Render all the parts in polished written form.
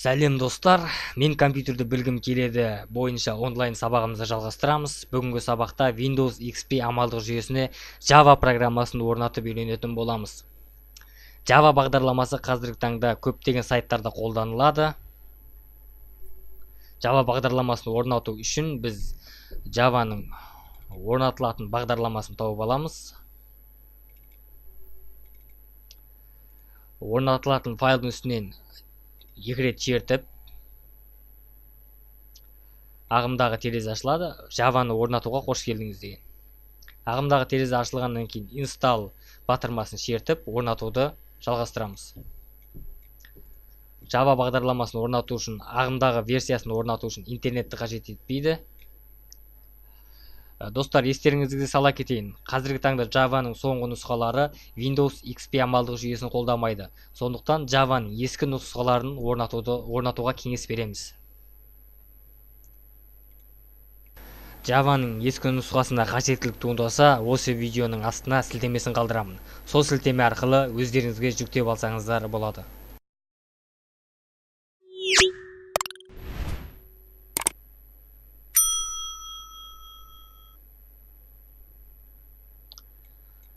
Сәлем достар, мен компьютерді білгім келеді бойынша онлайн сабағымызды жалғастырамыз. Бүгінгі сабақта Windows XP амалдық жүйесіне Java программасын орнатып үйренетін боламыз. Java бағдарламасы қазіргі таңда көптеген сайттарда қолданылады. Java бағдарламасын орнату үшін біз Java-ның орнатылатын бағдарламасын тауып аламыз. Орнатылатын файлдың үстінен екі рет чертіп, ағымдағы терезе ашылады. Java-ны орнатуға қош келдіңіз деген. Ағымдағы терезе ашылғаннан кейін install батырмасын чертіп, орнатуды жалғастырамыз. Java бағдарламасын орнату үшін, ағымдағы версиясын орнату үшін интернетті қажет етпейді. Достар, естеріңізге сала кетейін. Қазіргі таңда Java-ның соңғы нұсқалары Windows XP амалдық жүйесін қолдамайды. Сондықтан Java-ның ескі нұсқаларын орнатуға кеңес береміз. Java-ның ескі нұсқасына қажеттілік туындаса, осы видеоның астына сілтемесін қалдырамын. Сол сілтеме арқылы өздеріңізге жүктеп алсаңыздар болады.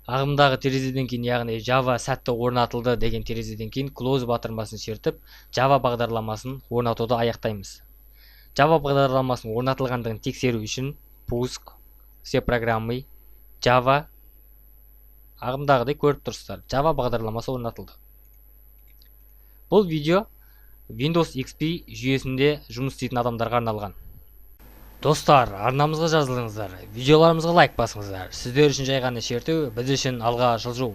Ағымдағы терезеден кейін, яғни Java сәтті орнатылды деген терезеден кейін close батырмасын чертіп, Java бағдарламасын орнатуды аяқтаймыз. Java бағдарламасын орнатылғандығын тексеру үшін пуск, все программы, Java ағымдағыдай көріп тұрсыздар. Java бағдарламасы орнатылды. Бұл видео Windows XP жүйесінде жұмыс істейтін адамдарға арналған. Достар, арнамызға жазылыңыздар, видеоларымызға лайк басыңыздар. Сіздер үшін жай ғана шерту, біз үшін алға жылжу.